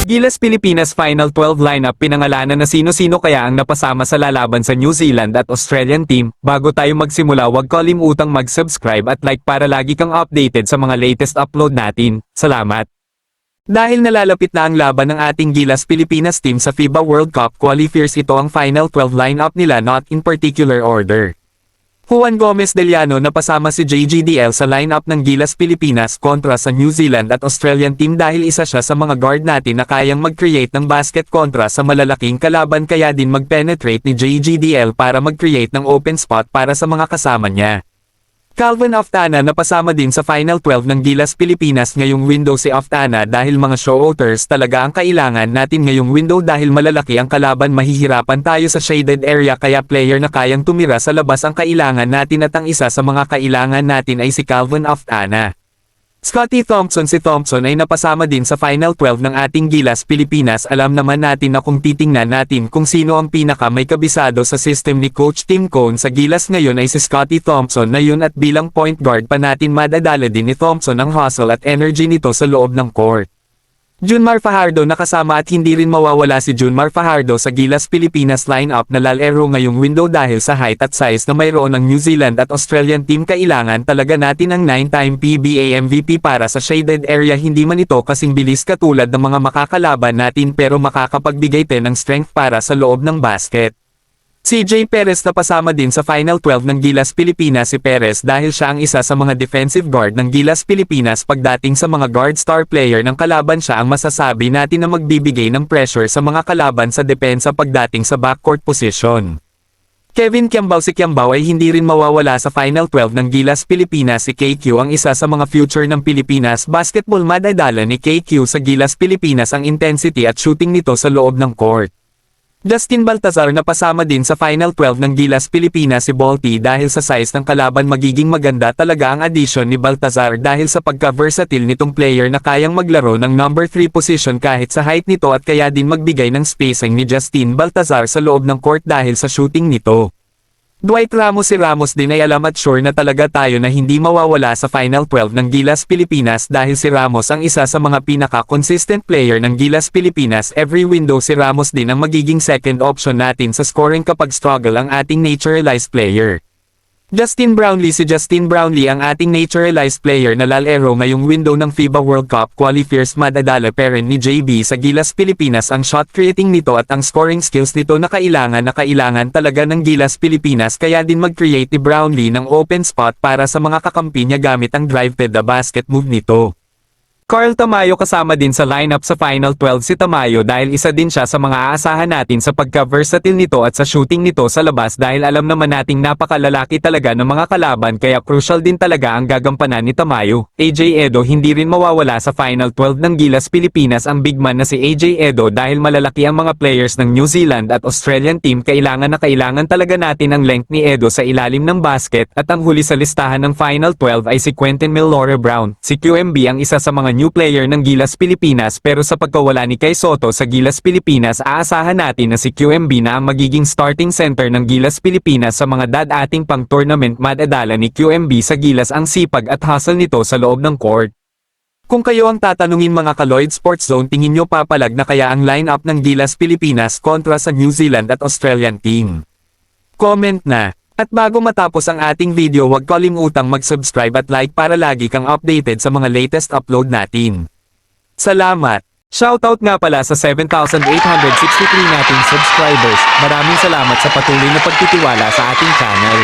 Gilas Pilipinas Final 12 lineup pinangalanan na sino-sino kaya ang napasama sa lalaban sa New Zealand at Australian team. Bago tayo magsimula, huwag kalimutang mag-subscribe at like para lagi kang updated sa mga latest upload natin. Salamat! Dahil nalalapit na ang laban ng ating Gilas Pilipinas team sa FIBA World Cup qualifiers, ito ang Final 12 lineup nila not in particular order. Juan Gomez Deliano napasama si JGDL sa lineup ng Gilas Pilipinas kontra sa New Zealand at Australian team dahil isa siya sa mga guard natin na kayang mag-create ng basket kontra sa malalaking kalaban, kaya din mag-penetrate ni JGDL para mag-create ng open spot para sa mga kasama niya. Calvin Aftana napasama din sa Final 12 ng Gilas Pilipinas ngayong window. Si Aftana dahil mga shooters talaga ang kailangan natin ngayong window dahil malalaki ang kalaban, mahihirapan tayo sa shaded area, kaya player na kayang tumira sa labas ang kailangan natin at ang isa sa mga kailangan natin ay si Calvin Aftana. Scotty Thompson. Si Thompson ay napasama din sa Final 12 ng ating Gilas Pilipinas. Alam naman natin na kung titingnan natin kung sino ang pinaka may kabisado sa system ni Coach Tim Cone sa Gilas ngayon ay si Scotty Thompson na yun, at bilang point guard pa natin madadala din ni Thompson ang hustle at energy nito sa loob ng court. Junmar Fajardo nakasama at hindi rin mawawala si Junmar Fajardo sa Gilas Pilipinas lineup na lalero ngayong window dahil sa height at size na mayroon ng New Zealand at Australian team. Kailangan talaga natin ang 9-time PBA MVP para sa shaded area. Hindi man ito kasing bilis katulad ng mga makakalaban natin pero makakapagbigay din ng strength para sa loob ng basket. CJ Perez napasama din sa Final 12 ng Gilas Pilipinas. Si Perez dahil siya ang isa sa mga defensive guard ng Gilas Pilipinas, pagdating sa mga guard star player ng kalaban siya ang masasabi natin na magbibigay ng pressure sa mga kalaban sa depensa pagdating sa backcourt position. Kevin Kiambao. Si Kiambao ay hindi rin mawawala sa Final 12 ng Gilas Pilipinas. Si KQ ang isa sa mga future ng Pilipinas basketball, madadala ni KQ sa Gilas Pilipinas ang intensity at shooting nito sa loob ng court. Justin Baltazar napasama din sa Final 12 ng Gilas Pilipinas. Si Balti dahil sa size ng kalaban magiging maganda talaga ang addition ni Baltazar dahil sa pagka-versatile nitong player na kayang maglaro ng number 3 position kahit sa height nito, at kaya din magbigay ng spacing ni Justin Baltazar sa loob ng court dahil sa shooting nito. Dwight Ramos. Si Ramos din ay alam at sure na talaga tayo na hindi mawawala sa Final 12 ng Gilas Pilipinas dahil si Ramos ang isa sa mga pinaka-consistent player ng Gilas Pilipinas. Every window si Ramos din ang magiging second option natin sa scoring kapag struggle ang ating naturalized player. Justin Brownlee. Si Justin Brownlee ang ating naturalized player na lalero ngayong window ng FIBA World Cup qualifiers, madadala pa rin ni JB sa Gilas Pilipinas ang shot creating nito at ang scoring skills nito na kailangan talaga ng Gilas Pilipinas, kaya din mag-create ni Brownlee ng open spot para sa mga kakampi niya gamit ang drive to the basket move nito. Carl Tamayo kasama din sa lineup sa Final 12. Si Tamayo dahil isa din siya sa mga aasahan natin sa pagka-versatile nito at sa shooting nito sa labas dahil alam naman nating napakalalaki talaga ng mga kalaban, kaya crucial din talaga ang gagampanan ni Tamayo. AJ Edo. Hindi rin mawawala sa Final 12 ng Gilas Pilipinas ang big man na si AJ Edo dahil malalaki ang mga players ng New Zealand at Australian team. Kailangan talaga natin ang length ni Edo sa ilalim ng basket, at ang huli sa listahan ng Final 12 ay si Quentin Milore Brown. Si QMB ang isa sa mga new player ng Gilas Pilipinas pero sa pagkawala ni Kai Soto sa Gilas Pilipinas, aasahan natin na si QMB na ang magiging starting center ng Gilas Pilipinas sa mga dadating pang tournament. Madadala ni QMB sa Gilas ang sipag at hustle nito sa loob ng court. Kung kayo ang tatanungin mga ka-Lloyd Sports Zone, tingin nyo papalag na kaya ang lineup ng Gilas Pilipinas kontra sa New Zealand at Australian team? Comment na! At bago matapos ang ating video, huwag kalimutang mag-subscribe at like para lagi kang updated sa mga latest upload natin. Salamat! Shoutout nga pala sa 7,863 nating subscribers. Maraming salamat sa patuloy na pagtitiwala sa ating channel.